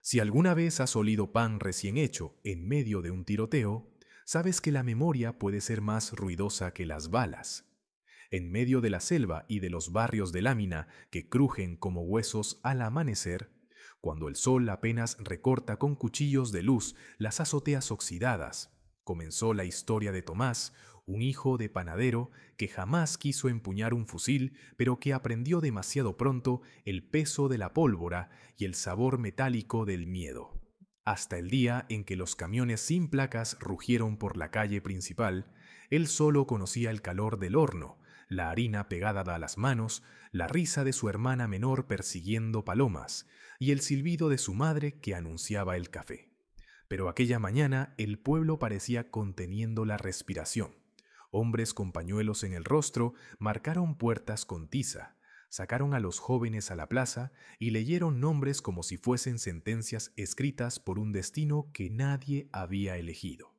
Si alguna vez has olido pan recién hecho en medio de un tiroteo, sabes que la memoria puede ser más ruidosa que las balas. En medio de la selva y de los barrios de lámina que crujen como huesos al amanecer, cuando el sol apenas recorta con cuchillos de luz las azoteas oxidadas, comenzó la historia de Tomás, un hijo de panadero que jamás quiso empuñar un fusil, pero que aprendió demasiado pronto el peso de la pólvora y el sabor metálico del miedo. Hasta el día en que los camiones sin placas rugieron por la calle principal, él solo conocía el calor del horno, la harina pegada a las manos, la risa de su hermana menor persiguiendo palomas y el silbido de su madre que anunciaba el café. Pero aquella mañana el pueblo parecía conteniendo la respiración. Hombres con pañuelos en el rostro marcaron puertas con tiza, sacaron a los jóvenes a la plaza y leyeron nombres como si fuesen sentencias escritas por un destino que nadie había elegido.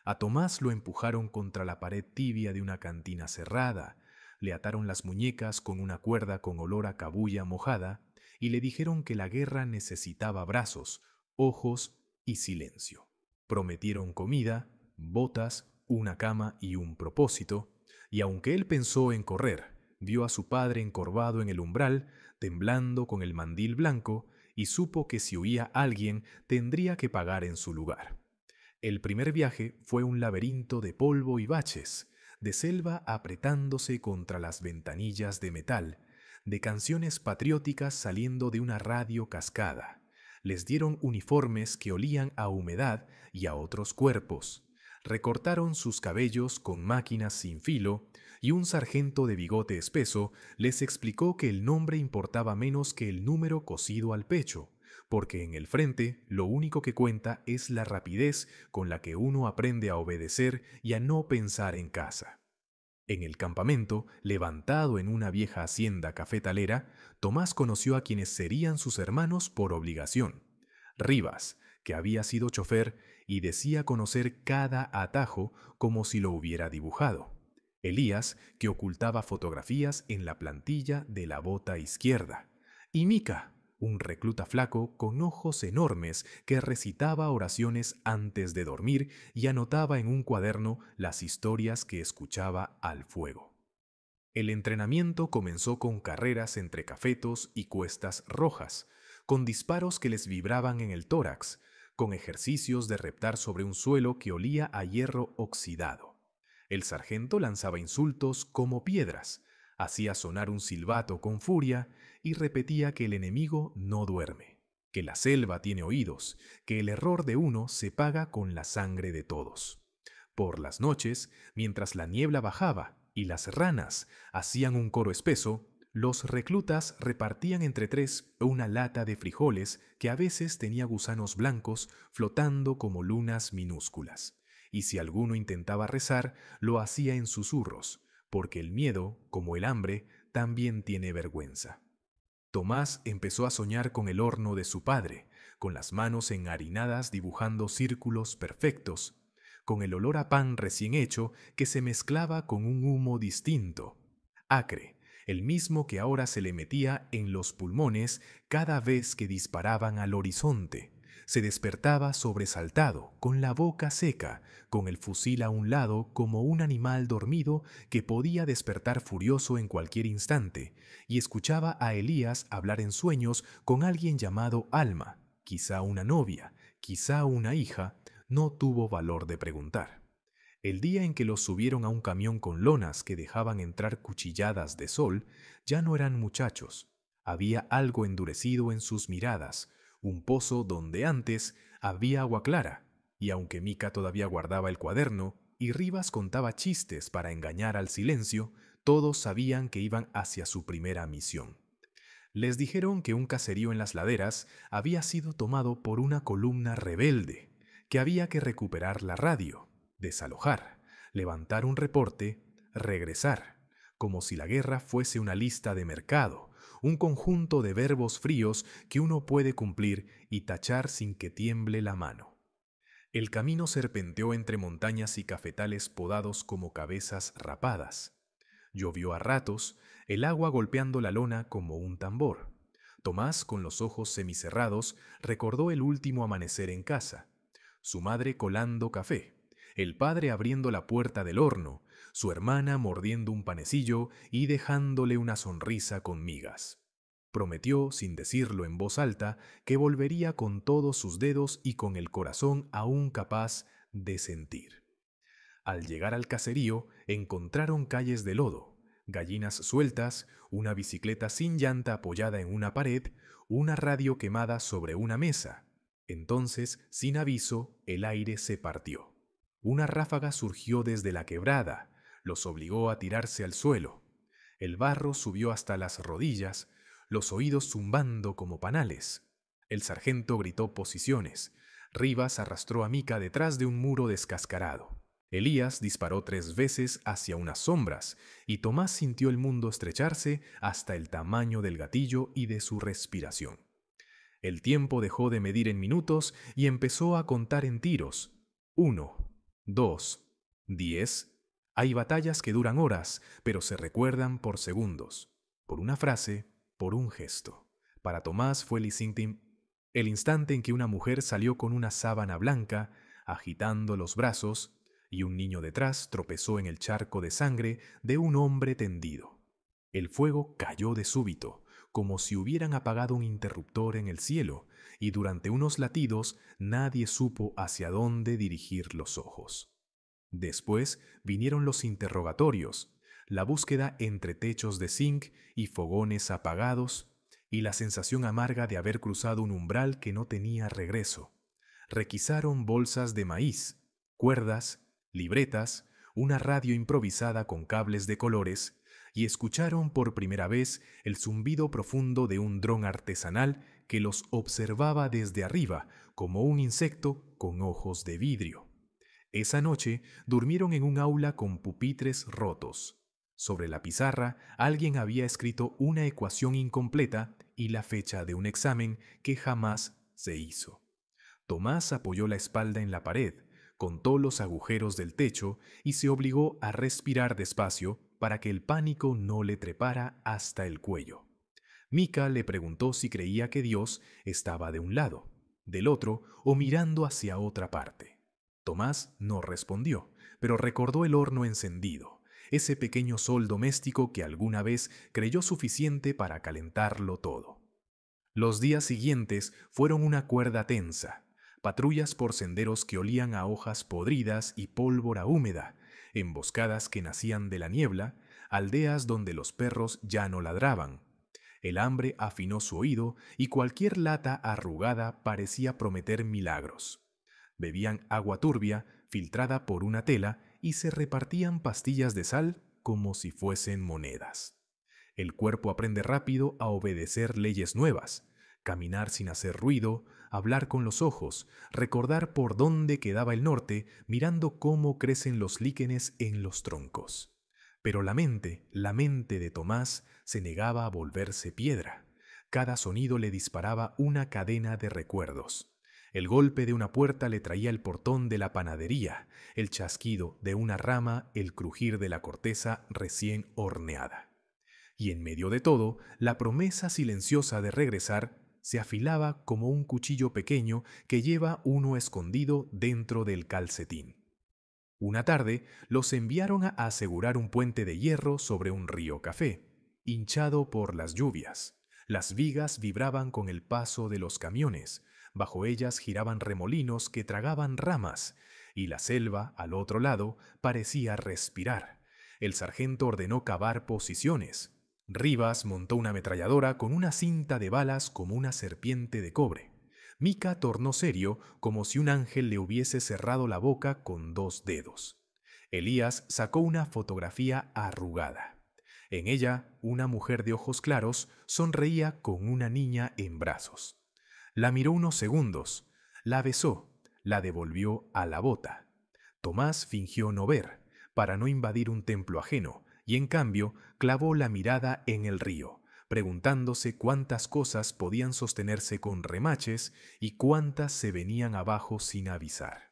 A Tomás lo empujaron contra la pared tibia de una cantina cerrada, le ataron las muñecas con una cuerda con olor a cabuya mojada y le dijeron que la guerra necesitaba brazos, ojos y silencio. Prometieron comida, botas, una cama y un propósito, y aunque él pensó en correr, vio a su padre encorvado en el umbral, temblando con el mandil blanco, y supo que si huía alguien tendría que pagar en su lugar. El primer viaje fue un laberinto de polvo y baches, de selva apretándose contra las ventanillas de metal, de canciones patrióticas saliendo de una radio cascada. Les dieron uniformes que olían a humedad y a otros cuerpos. Recortaron sus cabellos con máquinas sin filo y un sargento de bigote espeso les explicó que el nombre importaba menos que el número cosido al pecho, porque en el frente lo único que cuenta es la rapidez con la que uno aprende a obedecer y a no pensar en casa. En el campamento, levantado en una vieja hacienda cafetalera, Tomás conoció a quienes serían sus hermanos por obligación. Rivas, que había sido chofer y decía conocer cada atajo como si lo hubiera dibujado. Elías, que ocultaba fotografías en la plantilla de la bota izquierda. Y Mica, un recluta flaco con ojos enormes que recitaba oraciones antes de dormir y anotaba en un cuaderno las historias que escuchaba al fuego. El entrenamiento comenzó con carreras entre cafetos y cuestas rojas, con disparos que les vibraban en el tórax, con ejercicios de reptar sobre un suelo que olía a hierro oxidado. El sargento lanzaba insultos como piedras, hacía sonar un silbato con furia y repetía que el enemigo no duerme, que la selva tiene oídos, que el error de uno se paga con la sangre de todos. Por las noches, mientras la niebla bajaba y las ranas hacían un coro espeso, los reclutas repartían entre tres una lata de frijoles que a veces tenía gusanos blancos flotando como lunas minúsculas. Y si alguno intentaba rezar, lo hacía en susurros, porque el miedo, como el hambre, también tiene vergüenza. Tomás empezó a soñar con el horno de su padre, con las manos enharinadas dibujando círculos perfectos, con el olor a pan recién hecho que se mezclaba con un humo distinto, acre, el mismo que ahora se le metía en los pulmones cada vez que disparaban al horizonte. Se despertaba sobresaltado, con la boca seca, con el fusil a un lado como un animal dormido que podía despertar furioso en cualquier instante, y escuchaba a Elías hablar en sueños con alguien llamado Alma, quizá una novia, quizá una hija, no tuvo valor de preguntar. El día en que los subieron a un camión con lonas que dejaban entrar cuchilladas de sol, ya no eran muchachos. Había algo endurecido en sus miradas, un pozo donde antes había agua clara, y aunque Mica todavía guardaba el cuaderno y Rivas contaba chistes para engañar al silencio, todos sabían que iban hacia su primera misión. Les dijeron que un caserío en las laderas había sido tomado por una columna rebelde, que había que recuperar la radio, desalojar, levantar un reporte, regresar, como si la guerra fuese una lista de mercado, un conjunto de verbos fríos que uno puede cumplir y tachar sin que tiemble la mano. El camino serpenteó entre montañas y cafetales podados como cabezas rapadas. Llovió a ratos, el agua golpeando la lona como un tambor. Tomás, con los ojos semicerrados, recordó el último amanecer en casa. Su madre colando café, el padre abriendo la puerta del horno, su hermana mordiendo un panecillo y dejándole una sonrisa con migas. Prometió, sin decirlo en voz alta, que volvería con todos sus dedos y con el corazón aún capaz de sentir. Al llegar al caserío, encontraron calles de lodo, gallinas sueltas, una bicicleta sin llanta apoyada en una pared, una radio quemada sobre una mesa. Entonces, sin aviso, el aire se partió. Una ráfaga surgió desde la quebrada, los obligó a tirarse al suelo. El barro subió hasta las rodillas, los oídos zumbando como panales. El sargento gritó posiciones. Rivas arrastró a Mica detrás de un muro descascarado. Elías disparó 3 veces hacia unas sombras, y Tomás sintió el mundo estrecharse hasta el tamaño del gatillo y de su respiración. El tiempo dejó de medir en minutos y empezó a contar en tiros. 1, 2, 10. Hay batallas que duran horas, pero se recuerdan por segundos, por una frase, por un gesto. Para Tomás fue el instante en que una mujer salió con una sábana blanca, agitando los brazos, y un niño detrás tropezó en el charco de sangre de un hombre tendido. El fuego cayó de súbito, como si hubieran apagado un interruptor en el cielo, y durante unos latidos nadie supo hacia dónde dirigir los ojos. Después vinieron los interrogatorios, la búsqueda entre techos de zinc y fogones apagados, y la sensación amarga de haber cruzado un umbral que no tenía regreso. Requisaron bolsas de maíz, cuerdas, libretas, una radio improvisada con cables de colores, y escucharon por primera vez el zumbido profundo de un dron artesanal que los observaba desde arriba como un insecto con ojos de vidrio. Esa noche durmieron en un aula con pupitres rotos. Sobre la pizarra alguien había escrito una ecuación incompleta y la fecha de un examen que jamás se hizo. Tomás apoyó la espalda en la pared, contó los agujeros del techo y se obligó a respirar despacio para que el pánico no le trepara hasta el cuello. Mica le preguntó si creía que Dios estaba de un lado, del otro o mirando hacia otra parte. Tomás no respondió, pero recordó el horno encendido, ese pequeño sol doméstico que alguna vez creyó suficiente para calentarlo todo. Los días siguientes fueron una cuerda tensa, patrullas por senderos que olían a hojas podridas y pólvora húmeda, emboscadas que nacían de la niebla, aldeas donde los perros ya no ladraban. El hambre afinó su oído y cualquier lata arrugada parecía prometer milagros. Bebían agua turbia, filtrada por una tela, y se repartían pastillas de sal como si fuesen monedas. El cuerpo aprende rápido a obedecer leyes nuevas, caminar sin hacer ruido, hablar con los ojos, recordar por dónde quedaba el norte, mirando cómo crecen los líquenes en los troncos. Pero la mente de Tomás se negaba a volverse piedra. Cada sonido le disparaba una cadena de recuerdos. El golpe de una puerta le traía el portón de la panadería, el chasquido de una rama, el crujir de la corteza recién horneada. Y en medio de todo, la promesa silenciosa de regresar se afilaba como un cuchillo pequeño que lleva uno escondido dentro del calcetín. Una tarde los enviaron a asegurar un puente de hierro sobre un río Café, hinchado por las lluvias. Las vigas vibraban con el paso de los camiones, bajo ellas giraban remolinos que tragaban ramas, y la selva, al otro lado, parecía respirar. El sargento ordenó cavar posiciones. Rivas montó una ametralladora con una cinta de balas como una serpiente de cobre. Mica tornó serio como si un ángel le hubiese cerrado la boca con 2 dedos. Elías sacó una fotografía arrugada. En ella, una mujer de ojos claros sonreía con una niña en brazos. La miró unos segundos, la besó, la devolvió a la bota. Tomás fingió no ver, para no invadir un templo ajeno, y en cambio clavó la mirada en el río, preguntándose cuántas cosas podían sostenerse con remaches y cuántas se venían abajo sin avisar.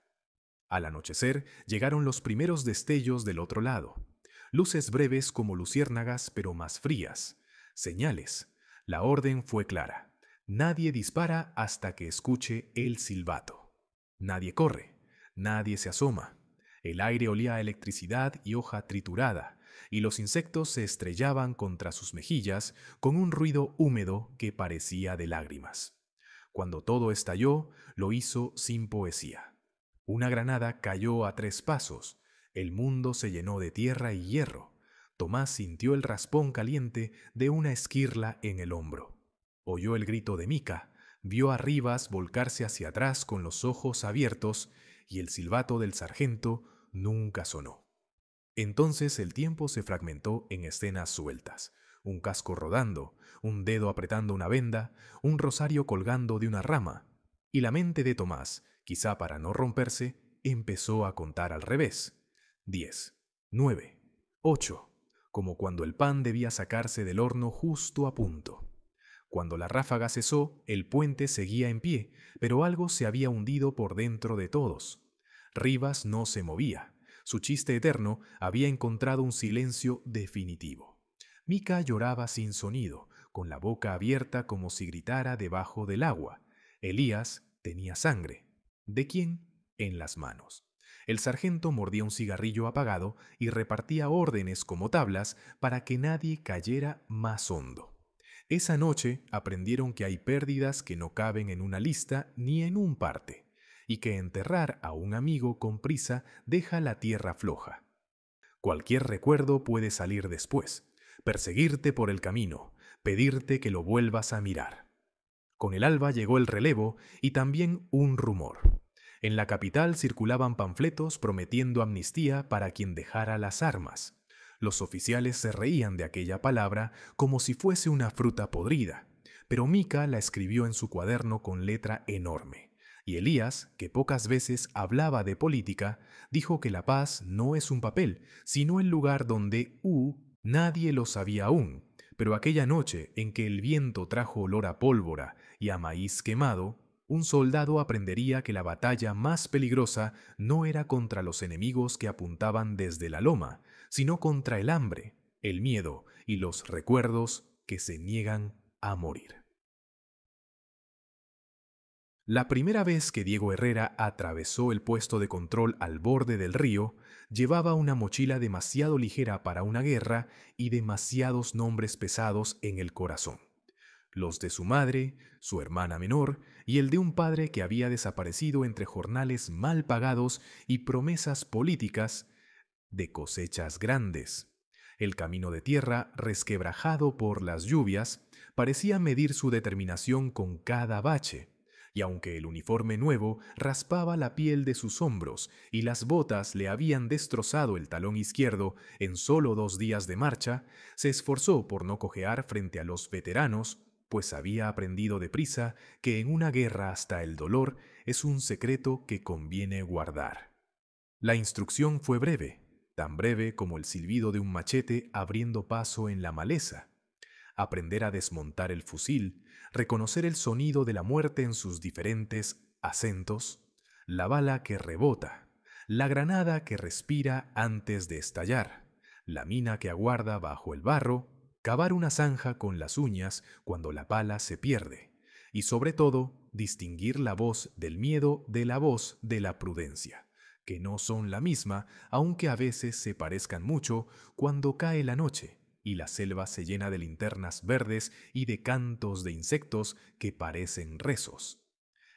Al anochecer llegaron los primeros destellos del otro lado, luces breves como luciérnagas pero más frías, señales. La orden fue clara. Nadie dispara hasta que escuche el silbato. Nadie corre, nadie se asoma. El aire olía a electricidad y hoja triturada, y los insectos se estrellaban contra sus mejillas con un ruido húmedo que parecía de lágrimas. Cuando todo estalló, lo hizo sin poesía. Una granada cayó a 3 pasos. El mundo se llenó de tierra y hierro. Tomás sintió el raspón caliente de una esquirla en el hombro. Oyó el grito de Mica, vio a Rivas volcarse hacia atrás con los ojos abiertos y el silbato del sargento nunca sonó. Entonces el tiempo se fragmentó en escenas sueltas. Un casco rodando, un dedo apretando una venda, un rosario colgando de una rama. Y la mente de Tomás, quizá para no romperse, empezó a contar al revés. 10, 9, 8, como cuando el pan debía sacarse del horno justo a punto. Cuando la ráfaga cesó, el puente seguía en pie, pero algo se había hundido por dentro de todos. Rivas no se movía. Su chiste eterno había encontrado un silencio definitivo. Mica lloraba sin sonido, con la boca abierta como si gritara debajo del agua. Elías tenía sangre. ¿De quién? En las manos. El sargento mordía un cigarrillo apagado y repartía órdenes como tablas para que nadie cayera más hondo. Esa noche aprendieron que hay pérdidas que no caben en una lista ni en un parte, y que enterrar a un amigo con prisa deja la tierra floja. Cualquier recuerdo puede salir después, perseguirte por el camino, pedirte que lo vuelvas a mirar. Con el alba llegó el relevo y también un rumor. En la capital circulaban panfletos prometiendo amnistía para quien dejara las armas. Los oficiales se reían de aquella palabra como si fuese una fruta podrida, pero Mica la escribió en su cuaderno con letra enorme. Y Elías, que pocas veces hablaba de política, dijo que la paz no es un papel, sino el lugar donde nadie lo sabía aún. Pero aquella noche en que el viento trajo olor a pólvora y a maíz quemado, un soldado aprendería que la batalla más peligrosa no era contra los enemigos que apuntaban desde la loma, sino contra el hambre, el miedo y los recuerdos que se niegan a morir. La primera vez que Diego Herrera atravesó el puesto de control al borde del río, llevaba una mochila demasiado ligera para una guerra y demasiados nombres pesados en el corazón. Los de su madre, su hermana menor y el de un padre que había desaparecido entre jornales mal pagados y promesas políticas de cosechas grandes. El camino de tierra, resquebrajado por las lluvias, parecía medir su determinación con cada bache. Y aunque el uniforme nuevo raspaba la piel de sus hombros y las botas le habían destrozado el talón izquierdo en solo 2 días de marcha, se esforzó por no cojear frente a los veteranos, pues había aprendido deprisa que en una guerra hasta el dolor es un secreto que conviene guardar. La instrucción fue breve, tan breve como el silbido de un machete abriendo paso en la maleza. Aprender a desmontar el fusil, reconocer el sonido de la muerte en sus diferentes acentos, la bala que rebota, la granada que respira antes de estallar, la mina que aguarda bajo el barro, cavar una zanja con las uñas cuando la bala se pierde, y sobre todo, distinguir la voz del miedo de la voz de la prudencia, que no son la misma, aunque a veces se parezcan mucho cuando cae la noche y la selva se llena de linternas verdes y de cantos de insectos que parecen rezos.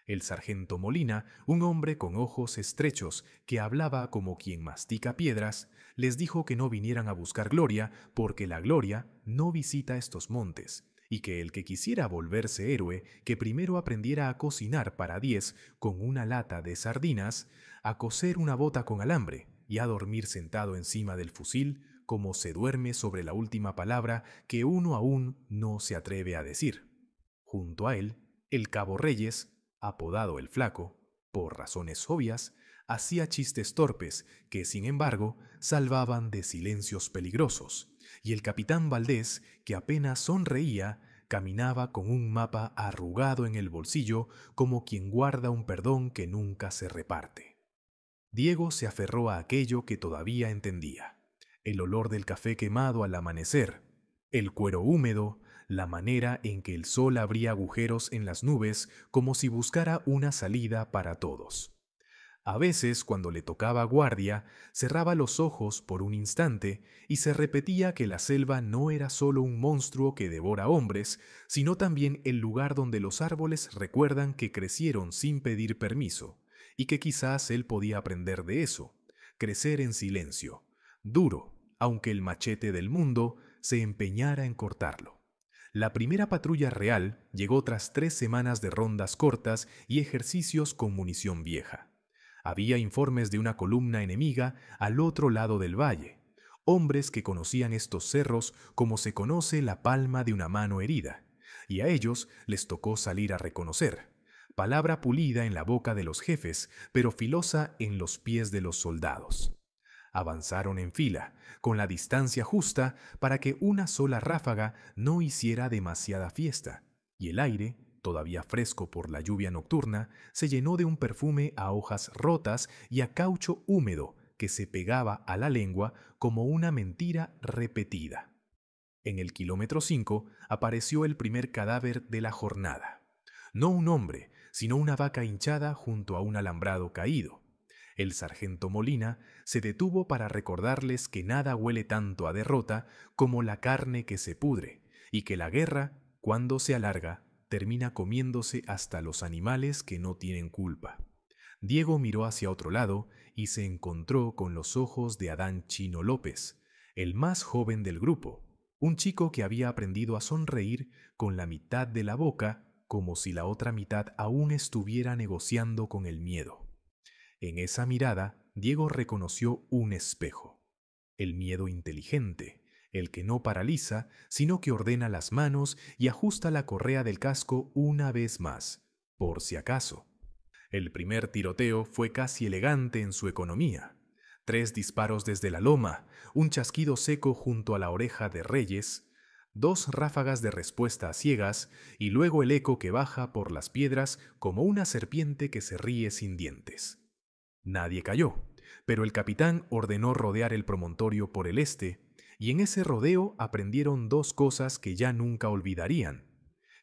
El sargento Molina, un hombre con ojos estrechos que hablaba como quien mastica piedras, les dijo que no vinieran a buscar gloria porque la gloria no visita estos montes, y que el que quisiera volverse héroe, que primero aprendiera a cocinar para 10 con una lata de sardinas, a coser una bota con alambre y a dormir sentado encima del fusil como se duerme sobre la última palabra que uno aún no se atreve a decir. Junto a él, el cabo Reyes, apodado el Flaco, por razones obvias, hacía chistes torpes que, sin embargo, salvaban de silencios peligrosos, y el capitán Valdés, que apenas sonreía, caminaba con un mapa arrugado en el bolsillo como quien guarda un perdón que nunca se reparte. Diego se aferró a aquello que todavía entendía: el olor del café quemado al amanecer, el cuero húmedo, la manera en que el sol abría agujeros en las nubes como si buscara una salida para todos. A veces, cuando le tocaba guardia, cerraba los ojos por un instante y se repetía que la selva no era solo un monstruo que devora hombres, sino también el lugar donde los árboles recuerdan que crecieron sin pedir permiso, y que quizás él podía aprender de eso, crecer en silencio, duro, aunque el machete del mundo se empeñara en cortarlo. La primera patrulla real llegó tras 3 semanas de rondas cortas y ejercicios con munición vieja. Había informes de una columna enemiga al otro lado del valle, hombres que conocían estos cerros como se conoce la palma de una mano herida, y a ellos les tocó salir a reconocer, palabra pulida en la boca de los jefes, pero filosa en los pies de los soldados. Avanzaron en fila, con la distancia justa para que una sola ráfaga no hiciera demasiada fiesta, y el aire, todavía fresco por la lluvia nocturna, se llenó de un perfume a hojas rotas y a caucho húmedo que se pegaba a la lengua como una mentira repetida. En el kilómetro 5 apareció el primer cadáver de la jornada. No un hombre, sino una vaca hinchada junto a un alambrado caído. El sargento Molina se detuvo para recordarles que nada huele tanto a derrota como la carne que se pudre, y que la guerra, cuando se alarga, termina comiéndose hasta los animales que no tienen culpa. Diego miró hacia otro lado y se encontró con los ojos de Adán Chino López, el más joven del grupo, un chico que había aprendido a sonreír con la mitad de la boca como si la otra mitad aún estuviera negociando con el miedo. En esa mirada, Diego reconoció un espejo, el miedo inteligente, el que no paraliza, sino que ordena las manos y ajusta la correa del casco una vez más, por si acaso. El primer tiroteo fue casi elegante en su economía. 3 disparos desde la loma, un chasquido seco junto a la oreja de Reyes, 2 ráfagas de respuesta a ciegas y luego el eco que baja por las piedras como una serpiente que se ríe sin dientes. Nadie cayó, pero el capitán ordenó rodear el promontorio por el este, y en ese rodeo aprendieron 2 cosas que ya nunca olvidarían: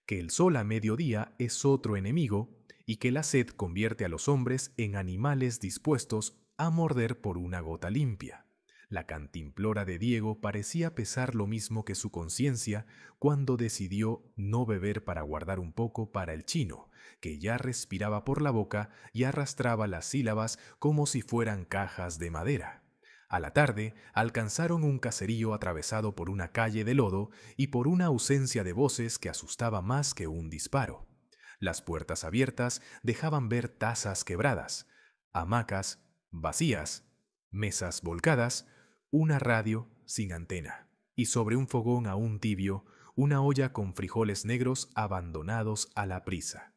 que el sol a mediodía es otro enemigo y que la sed convierte a los hombres en animales dispuestos a morder por una gota limpia. La cantimplora de Diego parecía pesar lo mismo que su conciencia cuando decidió no beber para guardar un poco para el chino, que ya respiraba por la boca y arrastraba las sílabas como si fueran cajas de madera. A la tarde alcanzaron un caserío atravesado por una calle de lodo y por una ausencia de voces que asustaba más que un disparo. Las puertas abiertas dejaban ver tazas quebradas, hamacas vacías, mesas volcadas, una radio sin antena, y sobre un fogón aún tibio, una olla con frijoles negros abandonados a la prisa.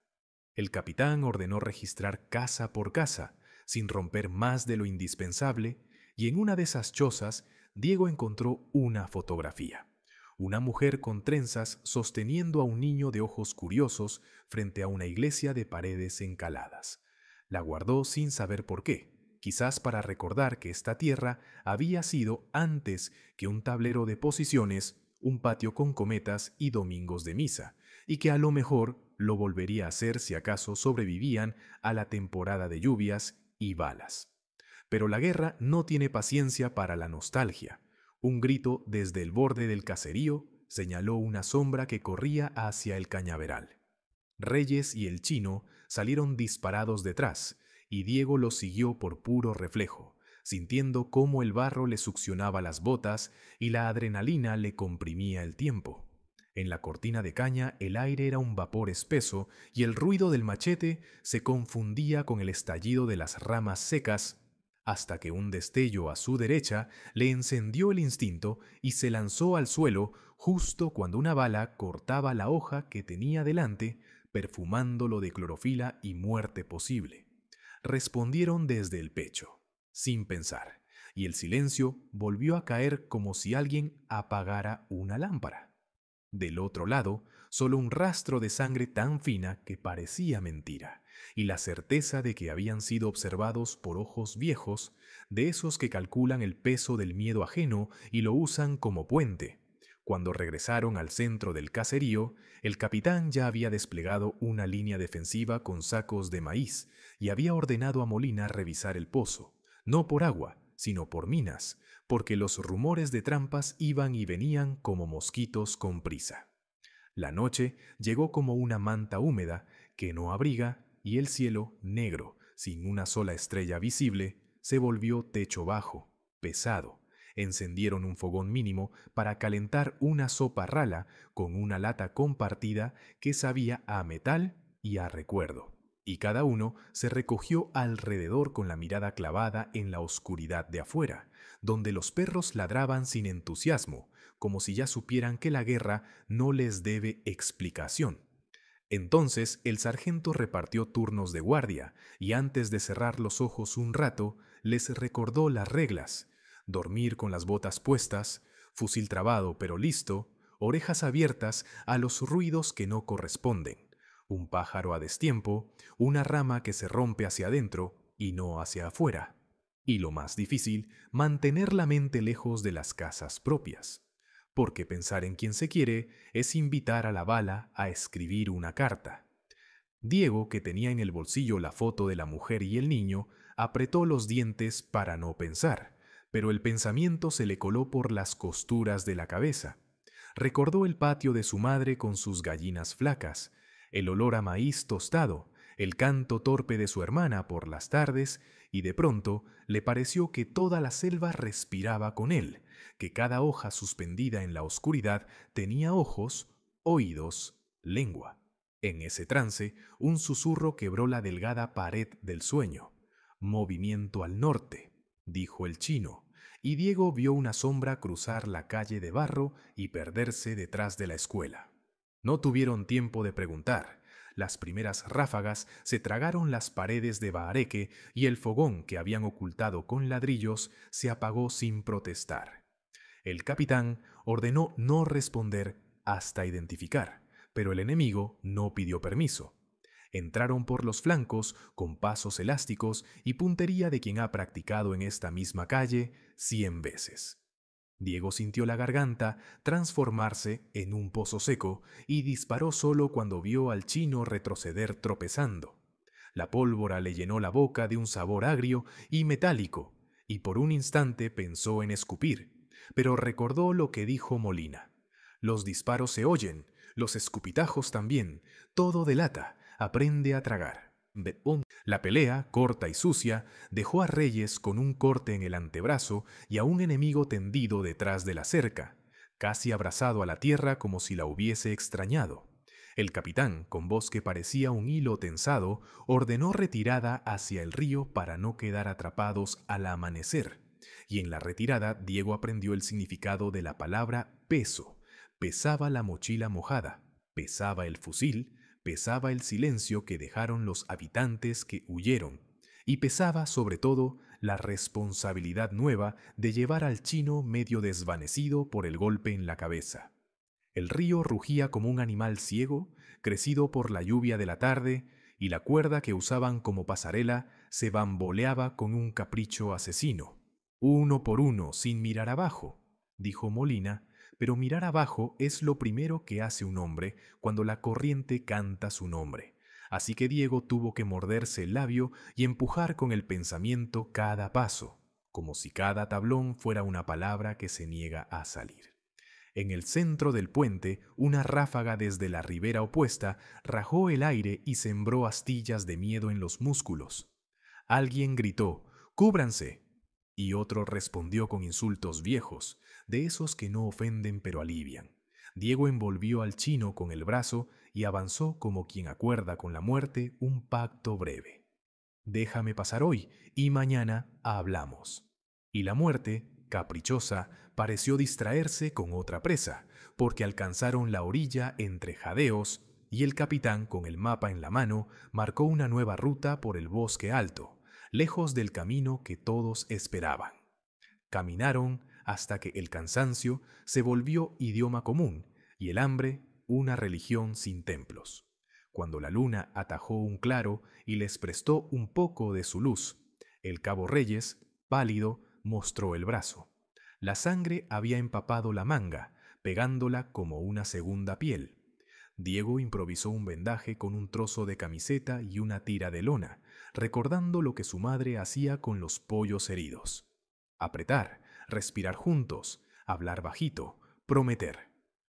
El capitán ordenó registrar casa por casa, sin romper más de lo indispensable, y en una de esas chozas Diego encontró una fotografía. Una mujer con trenzas sosteniendo a un niño de ojos curiosos frente a una iglesia de paredes encaladas. La guardó sin saber por qué, quizás para recordar que esta tierra había sido antes que un tablero de posiciones, un patio con cometas y domingos de misa, y que a lo mejor lo volvería a hacer si acaso sobrevivían a la temporada de lluvias y balas. Pero la guerra no tiene paciencia para la nostalgia. Un grito desde el borde del caserío señaló una sombra que corría hacia el cañaveral. Reyes y el chino salieron disparados detrás, y Diego los siguió por puro reflejo, sintiendo cómo el barro le succionaba las botas y la adrenalina le comprimía el tiempo. En la cortina de caña el aire era un vapor espeso y el ruido del machete se confundía con el estallido de las ramas secas, hasta que un destello a su derecha le encendió el instinto y se lanzó al suelo justo cuando una bala cortaba la hoja que tenía delante, perfumándolo de clorofila y muerte posible. Respondieron desde el pecho, sin pensar, y el silencio volvió a caer como si alguien apagara una lámpara. Del otro lado, solo un rastro de sangre tan fina que parecía mentira, y la certeza de que habían sido observados por ojos viejos, de esos que calculan el peso del miedo ajeno y lo usan como puente, Cuando regresaron al centro del caserío, el capitán ya había desplegado una línea defensiva con sacos de maíz y había ordenado a Molina revisar el pozo, no por agua, sino por minas, porque los rumores de trampas iban y venían como mosquitos con prisa. La noche llegó como una manta húmeda que no abriga y el cielo, negro, sin una sola estrella visible, se volvió techo bajo, pesado. Encendieron un fogón mínimo para calentar una sopa rala con una lata compartida que sabía a metal y a recuerdo. Y cada uno se recogió alrededor con la mirada clavada en la oscuridad de afuera, donde los perros ladraban sin entusiasmo, como si ya supieran que la guerra no les debe explicación. Entonces el sargento repartió turnos de guardia y antes de cerrar los ojos un rato, les recordó las reglas: dormir con las botas puestas, fusil trabado pero listo, orejas abiertas a los ruidos que no corresponden, un pájaro a destiempo, una rama que se rompe hacia adentro y no hacia afuera. Y lo más difícil, mantener la mente lejos de las casas propias, porque pensar en quien se quiere es invitar a la bala a escribir una carta. Diego, que tenía en el bolsillo la foto de la mujer y el niño, apretó los dientes para no pensar, pero el pensamiento se le coló por las costuras de la cabeza. Recordó el patio de su madre con sus gallinas flacas, el olor a maíz tostado, el canto torpe de su hermana por las tardes, y de pronto le pareció que toda la selva respiraba con él, que cada hoja suspendida en la oscuridad tenía ojos, oídos, lengua. En ese trance, un susurro quebró la delgada pared del sueño. «Movimiento al norte», dijo el chino, y Diego vio una sombra cruzar la calle de barro y perderse detrás de la escuela. No tuvieron tiempo de preguntar. Las primeras ráfagas se tragaron las paredes de bahareque y el fogón que habían ocultado con ladrillos se apagó sin protestar. El capitán ordenó no responder hasta identificar, pero el enemigo no pidió permiso. Entraron por los flancos con pasos elásticos y puntería de quien ha practicado en esta misma calle 100 veces. Diego sintió la garganta transformarse en un pozo seco y disparó solo cuando vio al chino retroceder tropezando. La pólvora le llenó la boca de un sabor agrio y metálico, y por un instante pensó en escupir, pero recordó lo que dijo Molina. Los disparos se oyen, los escupitajos también, todo delata, aprende a tragar. La pelea, corta y sucia, dejó a Reyes con un corte en el antebrazo y a un enemigo tendido detrás de la cerca, casi abrazado a la tierra como si la hubiese extrañado. El capitán, con voz que parecía un hilo tensado, ordenó retirada hacia el río para no quedar atrapados al amanecer. Y en la retirada Diego aprendió el significado de la palabra peso. Pesaba la mochila mojada, pesaba el fusil, pesaba el silencio que dejaron los habitantes que huyeron, y pesaba sobre todo la responsabilidad nueva de llevar al chino medio desvanecido por el golpe en la cabeza. El río rugía como un animal ciego, crecido por la lluvia de la tarde, y la cuerda que usaban como pasarela se bamboleaba con un capricho asesino. «Uno por uno, sin mirar abajo», dijo Molina, pero mirar abajo es lo primero que hace un hombre cuando la corriente canta su nombre. Así que Diego tuvo que morderse el labio y empujar con el pensamiento cada paso, como si cada tablón fuera una palabra que se niega a salir. En el centro del puente, una ráfaga desde la ribera opuesta rajó el aire y sembró astillas de miedo en los músculos. Alguien gritó: «¡Cúbranse!», y otro respondió con insultos viejos, de esos que no ofenden pero alivian. Diego envolvió al chino con el brazo y avanzó como quien acuerda con la muerte un pacto breve. «Déjame pasar hoy y mañana hablamos». Y la muerte, caprichosa, pareció distraerse con otra presa, porque alcanzaron la orilla entre jadeos y el capitán, con el mapa en la mano, marcó una nueva ruta por el bosque alto, lejos del camino que todos esperaban. Caminaron hasta que el cansancio se volvió idioma común y el hambre una religión sin templos. Cuando la luna atajó un claro y les prestó un poco de su luz, el cabo Reyes, pálido, mostró el brazo. La sangre había empapado la manga, pegándola como una segunda piel. Diego improvisó un vendaje con un trozo de camiseta y una tira de lona, recordando lo que su madre hacía con los pollos heridos. Apretar, respirar juntos, hablar bajito, prometer.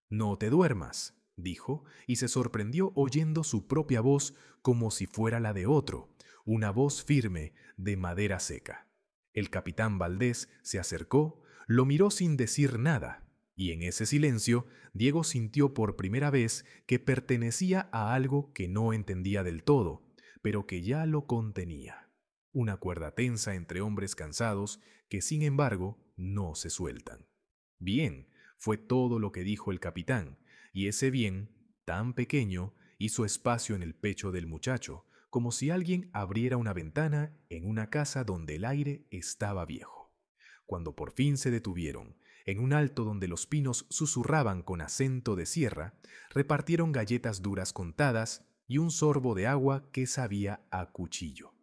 «No te duermas», dijo, y se sorprendió oyendo su propia voz como si fuera la de otro, una voz firme de madera seca. El capitán Valdés se acercó, lo miró sin decir nada, y en ese silencio Diego sintió por primera vez que pertenecía a algo que no entendía del todo, pero que ya lo contenía. Una cuerda tensa entre hombres cansados que, sin embargo, no se sueltan. Bien, fue todo lo que dijo el capitán, y ese bien, tan pequeño, hizo espacio en el pecho del muchacho, como si alguien abriera una ventana en una casa donde el aire estaba viejo. Cuando por fin se detuvieron, en un alto donde los pinos susurraban con acento de sierra, repartieron galletas duras contadas y un sorbo de agua que sabía a cuchillo.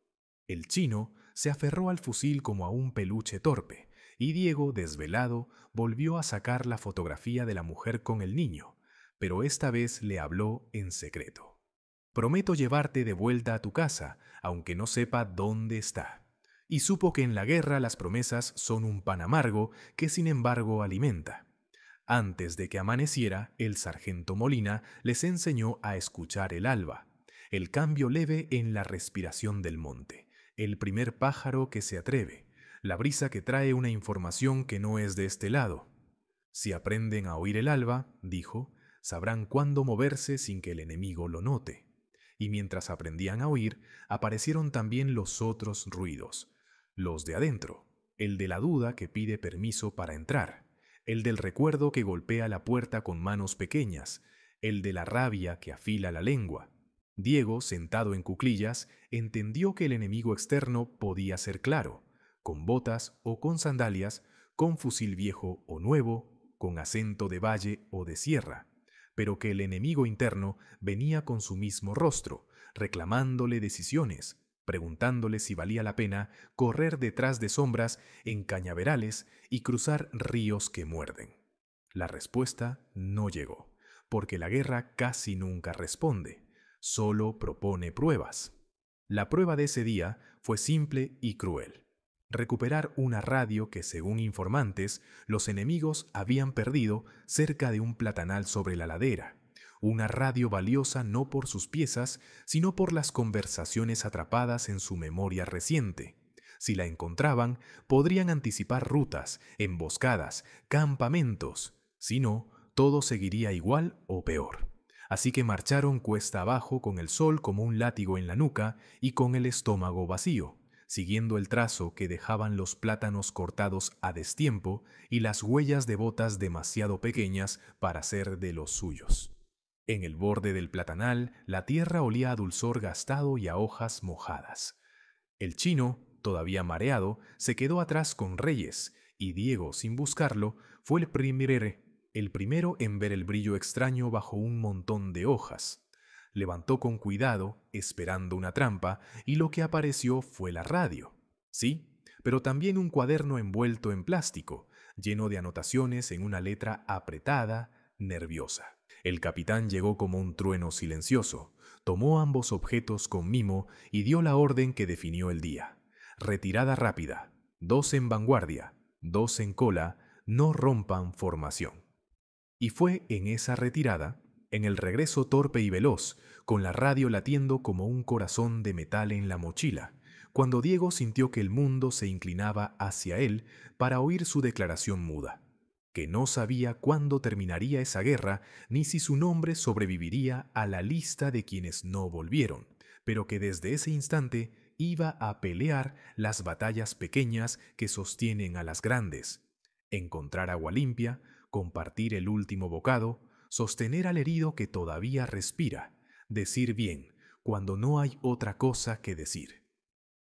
El chino se aferró al fusil como a un peluche torpe, y Diego, desvelado, volvió a sacar la fotografía de la mujer con el niño, pero esta vez le habló en secreto. «Prometo llevarte de vuelta a tu casa, aunque no sepa dónde está». Y supo que en la guerra las promesas son un pan amargo que sin embargo alimenta. Antes de que amaneciera, el sargento Molina les enseñó a escuchar el alba, el cambio leve en la respiración del monte, el primer pájaro que se atreve, la brisa que trae una información que no es de este lado. «Si aprenden a oír el alba», dijo, «sabrán cuándo moverse sin que el enemigo lo note». Y mientras aprendían a oír, aparecieron también los otros ruidos, los de adentro, el de la duda que pide permiso para entrar, el del recuerdo que golpea la puerta con manos pequeñas, el de la rabia que afila la lengua. Diego, sentado en cuclillas, entendió que el enemigo externo podía ser claro, con botas o con sandalias, con fusil viejo o nuevo, con acento de valle o de sierra, pero que el enemigo interno venía con su mismo rostro, reclamándole decisiones, preguntándole si valía la pena correr detrás de sombras en cañaverales y cruzar ríos que muerden. La respuesta no llegó, porque la guerra casi nunca responde, solo propone pruebas. La prueba de ese día fue simple y cruel. Recuperar una radio que, según informantes, los enemigos habían perdido cerca de un platanal sobre la ladera. Una radio valiosa no por sus piezas, sino por las conversaciones atrapadas en su memoria reciente. Si la encontraban, podrían anticipar rutas, emboscadas, campamentos. Si no, todo seguiría igual o peor. Así que marcharon cuesta abajo con el sol como un látigo en la nuca y con el estómago vacío, siguiendo el trazo que dejaban los plátanos cortados a destiempo y las huellas de botas demasiado pequeñas para ser de los suyos. En el borde del platanal, la tierra olía a dulzor gastado y a hojas mojadas. El chino, todavía mareado, se quedó atrás con Reyes, y Diego, sin buscarlo, fue el primero en ver el brillo extraño bajo un montón de hojas. Levantó con cuidado, esperando una trampa, y lo que apareció fue la radio. Sí, pero también un cuaderno envuelto en plástico, lleno de anotaciones en una letra apretada, nerviosa. El capitán llegó como un trueno silencioso, tomó ambos objetos con mimo y dio la orden que definió el día. Retirada rápida, 2 en vanguardia, 2 en cola, no rompan formación. Y fue en esa retirada, en el regreso torpe y veloz, con la radio latiendo como un corazón de metal en la mochila, cuando Diego sintió que el mundo se inclinaba hacia él para oír su declaración muda, que no sabía cuándo terminaría esa guerra ni si su nombre sobreviviría a la lista de quienes no volvieron, pero que desde ese instante iba a pelear las batallas pequeñas que sostienen a las grandes, encontrar agua limpia, compartir el último bocado, sostener al herido que todavía respira, decir bien cuando no hay otra cosa que decir.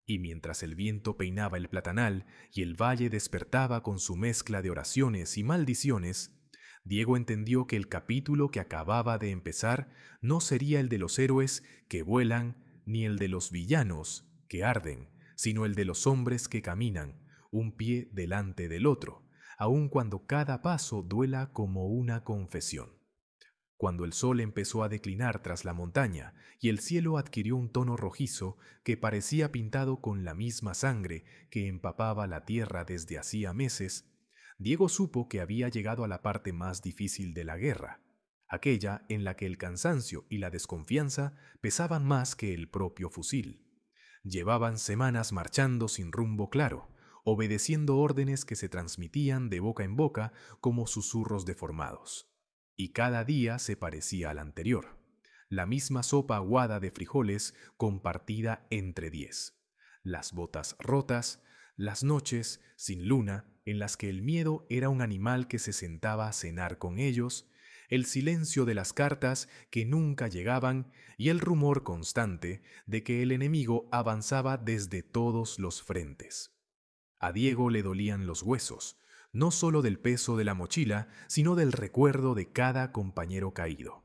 Y mientras el viento peinaba el platanal y el valle despertaba con su mezcla de oraciones y maldiciones, Diego entendió que el capítulo que acababa de empezar no sería el de los héroes que vuelan ni el de los villanos que arden, sino el de los hombres que caminan, un pie delante del otro, aun cuando cada paso duela como una confesión. Cuando el sol empezó a declinar tras la montaña y el cielo adquirió un tono rojizo que parecía pintado con la misma sangre que empapaba la tierra desde hacía meses, Diego supo que había llegado a la parte más difícil de la guerra, aquella en la que el cansancio y la desconfianza pesaban más que el propio fusil. Llevaban semanas marchando sin rumbo claro, obedeciendo órdenes que se transmitían de boca en boca como susurros deformados. Y cada día se parecía al anterior. La misma sopa aguada de frijoles compartida entre 10. Las botas rotas, las noches sin luna en las que el miedo era un animal que se sentaba a cenar con ellos, el silencio de las cartas que nunca llegaban y el rumor constante de que el enemigo avanzaba desde todos los frentes. A Diego le dolían los huesos, no solo del peso de la mochila, sino del recuerdo de cada compañero caído.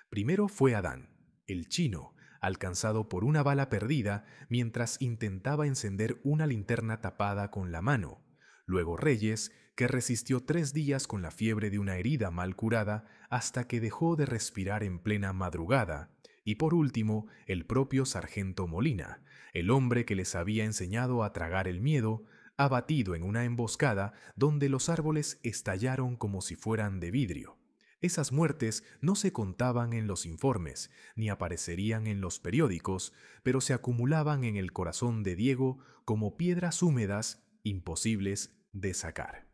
Primero fue Adán, el chino, alcanzado por una bala perdida mientras intentaba encender una linterna tapada con la mano. Luego Reyes, que resistió 3 días con la fiebre de una herida mal curada hasta que dejó de respirar en plena madrugada. Y por último, el propio sargento Molina, el hombre que les había enseñado a tragar el miedo, abatido en una emboscada donde los árboles estallaron como si fueran de vidrio. Esas muertes no se contaban en los informes, ni aparecerían en los periódicos, pero se acumulaban en el corazón de Diego como piedras húmedas imposibles de sacar.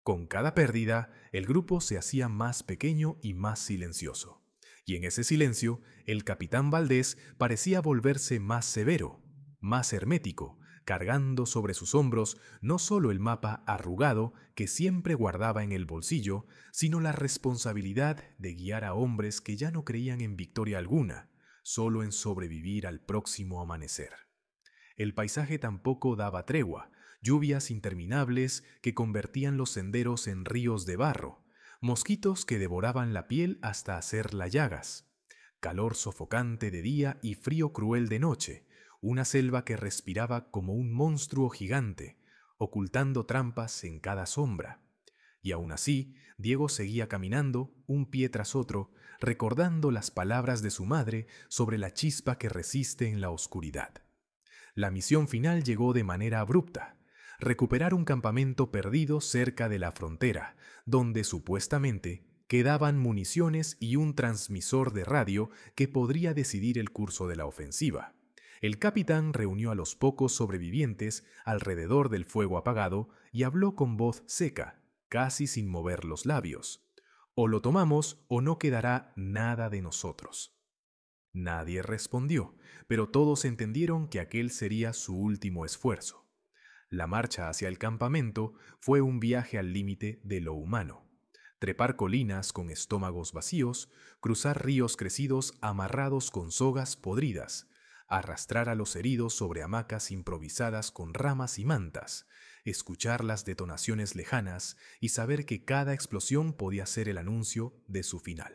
Con cada pérdida, el grupo se hacía más pequeño y más silencioso. Y en ese silencio, el capitán Valdés parecía volverse más severo, más hermético, cargando sobre sus hombros no solo el mapa arrugado que siempre guardaba en el bolsillo, sino la responsabilidad de guiar a hombres que ya no creían en victoria alguna, solo en sobrevivir al próximo amanecer. El paisaje tampoco daba tregua, lluvias interminables que convertían los senderos en ríos de barro, mosquitos que devoraban la piel hasta hacerla llagas, calor sofocante de día y frío cruel de noche, una selva que respiraba como un monstruo gigante, ocultando trampas en cada sombra. Y aún así, Diego seguía caminando, un pie tras otro, recordando las palabras de su madre sobre la chispa que resiste en la oscuridad. La misión final llegó de manera abrupta: recuperar un campamento perdido cerca de la frontera, donde supuestamente quedaban municiones y un transmisor de radio que podría decidir el curso de la ofensiva. El capitán reunió a los pocos sobrevivientes alrededor del fuego apagado y habló con voz seca, casi sin mover los labios. O lo tomamos o no quedará nada de nosotros. Nadie respondió, pero todos entendieron que aquel sería su último esfuerzo. La marcha hacia el campamento fue un viaje al límite de lo humano. Trepar colinas con estómagos vacíos, cruzar ríos crecidos amarrados con sogas podridas, arrastrar a los heridos sobre hamacas improvisadas con ramas y mantas, escuchar las detonaciones lejanas y saber que cada explosión podía ser el anuncio de su final.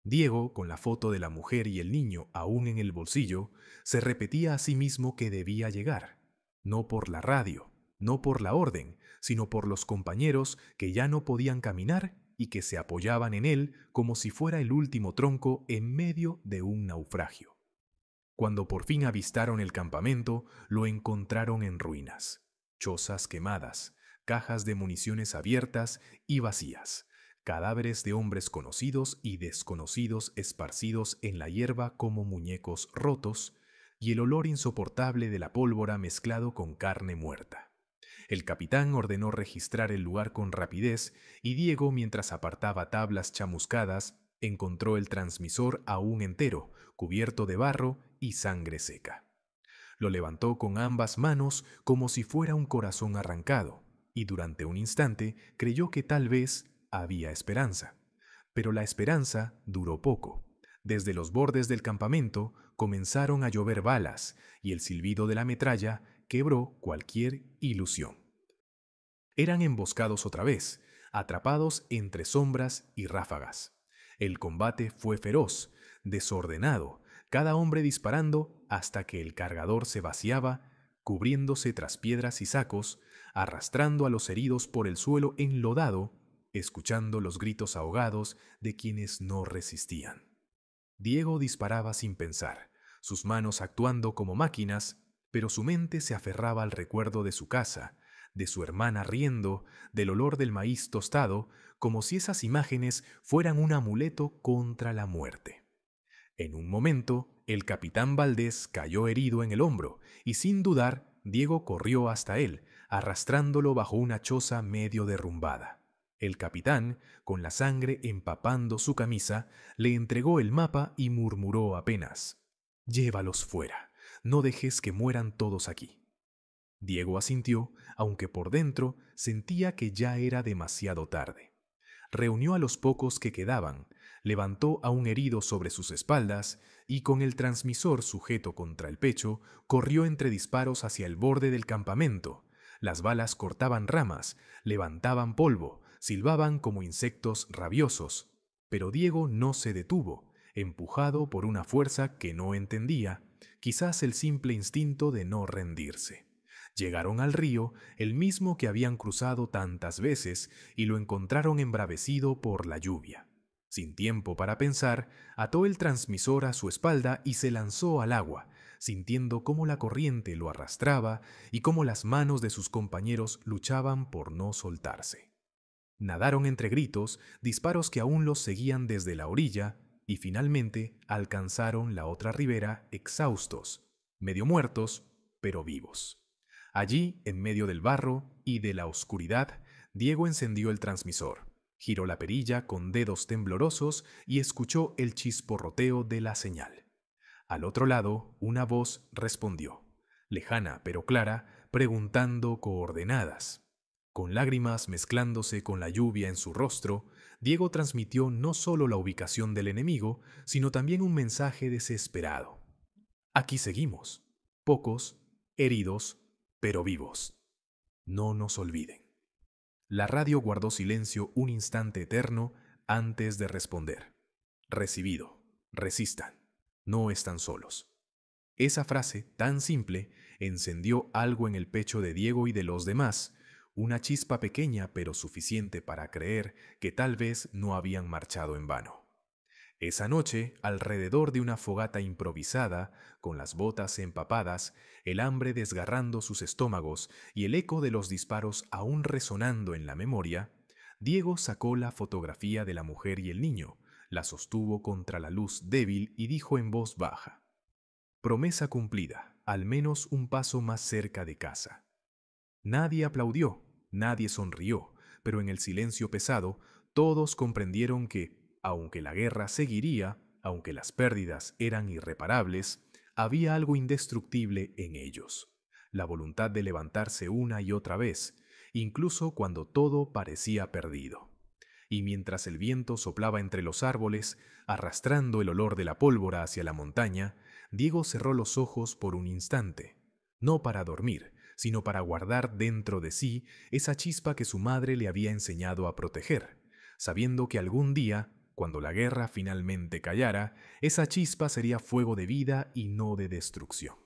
Diego, con la foto de la mujer y el niño aún en el bolsillo, se repetía a sí mismo que debía llegar, no por la radio, no por la orden, sino por los compañeros que ya no podían caminar y que se apoyaban en él como si fuera el último tronco en medio de un naufragio. Cuando por fin avistaron el campamento, lo encontraron en ruinas, chozas quemadas, cajas de municiones abiertas y vacías, cadáveres de hombres conocidos y desconocidos esparcidos en la hierba como muñecos rotos, y el olor insoportable de la pólvora mezclado con carne muerta. El capitán ordenó registrar el lugar con rapidez y Diego, mientras apartaba tablas chamuscadas, encontró el transmisor aún entero, cubierto de barro y sangre seca. Lo levantó con ambas manos como si fuera un corazón arrancado, y durante un instante creyó que tal vez había esperanza. Pero la esperanza duró poco. Desde los bordes del campamento comenzaron a llover balas, y el silbido de la metralla quebró cualquier ilusión. Eran emboscados otra vez, atrapados entre sombras y ráfagas. El combate fue feroz, desordenado, cada hombre disparando hasta que el cargador se vaciaba, cubriéndose tras piedras y sacos, arrastrando a los heridos por el suelo enlodado, escuchando los gritos ahogados de quienes no resistían. Diego disparaba sin pensar, sus manos actuando como máquinas, pero su mente se aferraba al recuerdo de su casa, de su hermana riendo, del olor del maíz tostado, como si esas imágenes fueran un amuleto contra la muerte. En un momento, el capitán Valdés cayó herido en el hombro, y sin dudar, Diego corrió hasta él, arrastrándolo bajo una choza medio derrumbada. El capitán, con la sangre empapando su camisa, le entregó el mapa y murmuró apenas: «Llévalos fuera, no dejes que mueran todos aquí». Diego asintió, aunque por dentro sentía que ya era demasiado tarde. Reunió a los pocos que quedaban, levantó a un herido sobre sus espaldas y, con el transmisor sujeto contra el pecho, corrió entre disparos hacia el borde del campamento. Las balas cortaban ramas, levantaban polvo, silbaban como insectos rabiosos. Pero Diego no se detuvo, empujado por una fuerza que no entendía, quizás el simple instinto de no rendirse. Llegaron al río, el mismo que habían cruzado tantas veces, y lo encontraron embravecido por la lluvia. Sin tiempo para pensar, ató el transmisor a su espalda y se lanzó al agua, sintiendo cómo la corriente lo arrastraba y cómo las manos de sus compañeros luchaban por no soltarse. Nadaron entre gritos, disparos que aún los seguían desde la orilla, y finalmente alcanzaron la otra ribera exhaustos, medio muertos, pero vivos. Allí, en medio del barro y de la oscuridad, Diego encendió el transmisor, giró la perilla con dedos temblorosos y escuchó el chisporroteo de la señal. Al otro lado, una voz respondió, lejana pero clara, preguntando coordenadas. Con lágrimas mezclándose con la lluvia en su rostro, Diego transmitió no solo la ubicación del enemigo, sino también un mensaje desesperado. Aquí seguimos, pocos, heridos, pero vivos. No nos olviden. La radio guardó silencio un instante eterno antes de responder. Recibido. Resistan. No están solos. Esa frase tan simple encendió algo en el pecho de Diego y de los demás, una chispa pequeña pero suficiente para creer que tal vez no habían marchado en vano. Esa noche, alrededor de una fogata improvisada, con las botas empapadas, el hambre desgarrando sus estómagos y el eco de los disparos aún resonando en la memoria, Diego sacó la fotografía de la mujer y el niño, la sostuvo contra la luz débil y dijo en voz baja: «Promesa cumplida, al menos un paso más cerca de casa». Nadie aplaudió, nadie sonrió, pero en el silencio pesado todos comprendieron que, aunque la guerra seguiría, aunque las pérdidas eran irreparables, había algo indestructible en ellos: la voluntad de levantarse una y otra vez, incluso cuando todo parecía perdido. Y mientras el viento soplaba entre los árboles, arrastrando el olor de la pólvora hacia la montaña, Diego cerró los ojos por un instante, no para dormir, sino para guardar dentro de sí esa chispa que su madre le había enseñado a proteger, sabiendo que algún día, cuando la guerra finalmente callara, esa chispa sería fuego de vida y no de destrucción.